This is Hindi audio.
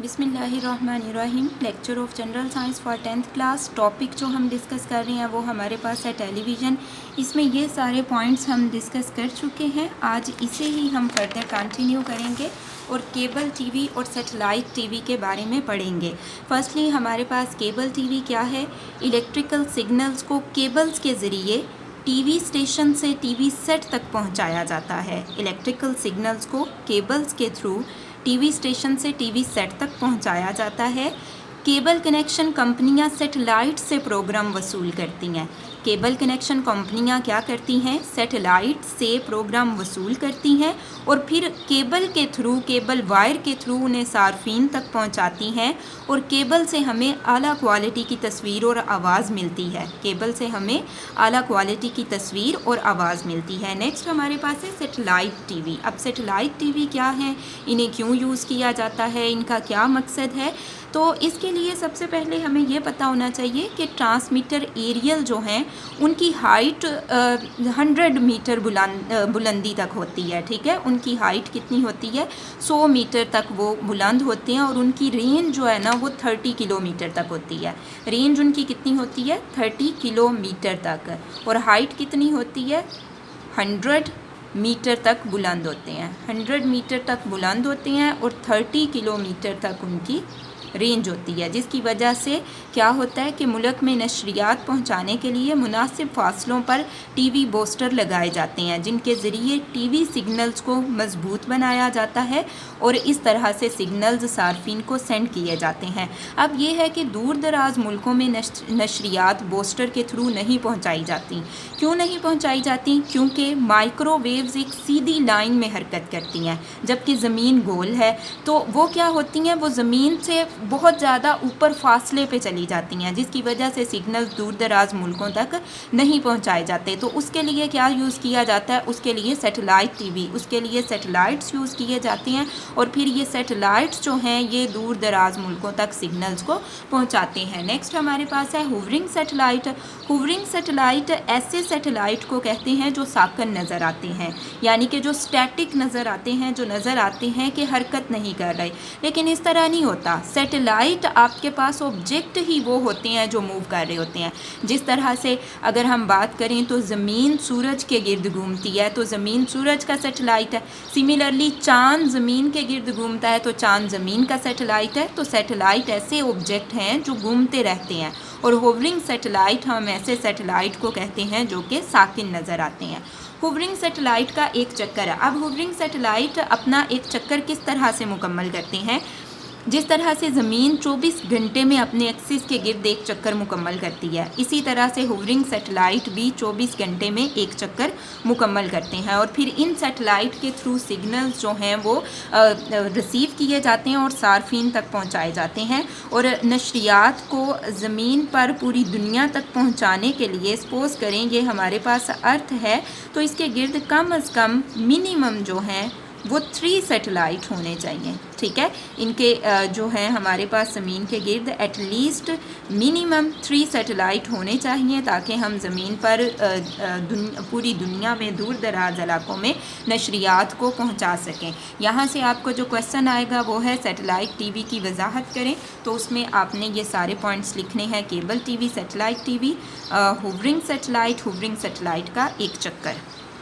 बिस्मिल्लाहिर्रहमानिर्रहीम। Lecture of general science for 10th class. Topic जो हम डिस्कस कर रहे हैं वो हमारे पास है टेलीविज़न। इसमें ये सारे पॉइंट्स हम डिस्कस कर चुके हैं। आज इसे ही हम फर्दर कंटिन्यू करेंगे और केबल टीवी और सेटेलाइट टीवी के बारे में पढ़ेंगे। फर्स्टली हमारे पास केबल टीवी क्या है। इलेक्ट्रिकल सिग्नल्स को केबल्स के ज़रिए टीवी स्टेशन से टीवी सेट तक पहुंचाया जाता है। इलेक्ट्रिकल सिग्नल्स को केबल्स के थ्रू टीवी स्टेशन से टीवी सेट तक पहुंचाया जाता है। केबल कनेक्शन कंपनियां सैटेलाइट से प्रोग्राम वसूल करती हैं। केबल कनेक्शन कंपनियां क्या करती हैं, सैटेलाइट से प्रोग्राम वसूल करती हैं और फिर केबल के थ्रू, केबल वायर के थ्रू उन्हें सार्फिन तक पहुंचाती हैं और केबल से हमें आला क्वालिटी की तस्वीर और आवाज़ मिलती है। केबल से हमें आला क्वालिटी की तस्वीर और आवाज़ मिलती है। नेक्स्ट हमारे पास है सैटेलाइट टीवी। अब सैटेलाइट टीवी क्या है, इन्हें क्यों यूज़ किया जाता है, इनका क्या मकसद है। तो इसके लिए सबसे पहले हमें ये पता होना चाहिए कि ट्रांसमीटर एरियल जो हैं उनकी हाइट 100 मीटर बुलंदी तक होती है। ठीक है, उनकी हाइट कितनी होती है, 100 मीटर तक वो बुलंद होते हैं और उनकी रेंज जो है ना वो 30 किलोमीटर तक होती है। रेंज उनकी कितनी होती है, 30 किलोमीटर तक। और हाइट कितनी होती है, 100 मीटर तक बुलंद होते हैं। 100 मीटर तक बुलंद होते हैं और 30 किलोमीटर तक उनकी रेंज होती है, जिसकी वजह से क्या होता है कि मुल्क में नशरियात पहुंचाने के लिए मुनासिब फासलों पर टीवी बूस्टर लगाए जाते हैं, जिनके ज़रिए टीवी सिग्नल्स को मजबूत बनाया जाता है और इस तरह से सिग्नल्स सार्फिन को सेंड किए जाते हैं। अब ये है कि दूर दराज मुल्कों में नशरियात बूस्टर के थ्रू नहीं पहुँचाई जाती। क्यों नहीं पहुँचाई जाती, क्योंकि माइक्रोवेव्स एक सीधी लाइन में हरकत करती हैं, जबकि ज़मीन गोल है। तो वो क्या होती हैं, वो ज़मीन से बहुत ज़्यादा ऊपर फासले पे चली जाती हैं, जिसकी वजह से सिग्नल्स दूर दराज मुल्कों तक नहीं पहुंचाए जाते। तो उसके लिए क्या यूज़ किया जाता है, उसके लिए सैटेलाइट टीवी, उसके लिए सैटेलाइट्स यूज़ किए जाते हैं और फिर ये सैटेलाइट्स जो हैं ये दूर दराज मुल्कों तक सिग्नल्स को पहुंचाते हैं। नेक्स्ट हमारे पास है हुवरिंग सैटेलाइट। हुवरिंग सैटेलाइट ऐसे सैटेलाइट को कहते हैं जो साकन नज़र आते हैं, यानी कि जो स्टैटिक नज़र आते हैं, जो नज़र आते हैं कि हरकत नहीं कर रहे। लेकिन इस तरह नहीं होता। सैटेलाइट आपके पास ऑब्जेक्ट ही वो होते हैं जो मूव कर रहे होते हैं। जिस तरह से अगर हम बात करें तो ज़मीन सूरज के गिर्द घूमती है, तो ज़मीन सूरज का सैटेलाइट है। सिमिलरली चाँद ज़मीन के गिर्द घूमता है, तो चाँद ज़मीन का सैटेलाइट है। तो सैटेलाइट ऐसे ऑब्जेक्ट हैं जो घूमते रहते हैं और होवरिंग सैटेलाइट हम ऐसे सैटेलाइट को कहते हैं जो कि साकिन नज़र आते हैं। होवरिंग सैटेलाइट का एक चक्कर है। अब होवरिंग सैटेलाइट अपना एक चक्कर किस तरह से मुकम्मल करते हैं, जिस तरह से ज़मीन 24 घंटे में अपने एक्सिस के गिर्द एक चक्कर मुकम्मल करती है, इसी तरह से होवरिंग सैटेलाइट भी 24 घंटे में एक चक्कर मुकम्मल करते हैं। और फिर इन सैटेलाइट के थ्रू सिग्नल्स जो हैं वो रिसीव किए जाते हैं और सार्फिन तक पहुंचाए जाते हैं। और नशरियात को ज़मीन पर पूरी दुनिया तक पहुंचाने के लिए, सपोज़ करें ये हमारे पास अर्थ है, तो इसके गिर्द कम अज़ कम मिनिमम जो हैं वो 3 सैटेलाइट होने चाहिए। ठीक है, इनके जो हैं हमारे पास ज़मीन के गिर्द एटलीस्ट मिनिमम 3 सैटेलाइट होने चाहिए, ताकि हम ज़मीन पर पूरी दुनिया में दूर दराज इलाकों में नशरियात को पहुंचा सकें। यहाँ से आपको जो क्वेश्चन आएगा वो है सैटेलाइट टीवी की वजाहत करें, तो उसमें आपने ये सारे पॉइंट्स लिखने हैं। Cable TV, satellite TV, hovering satellite का एक चक्कर।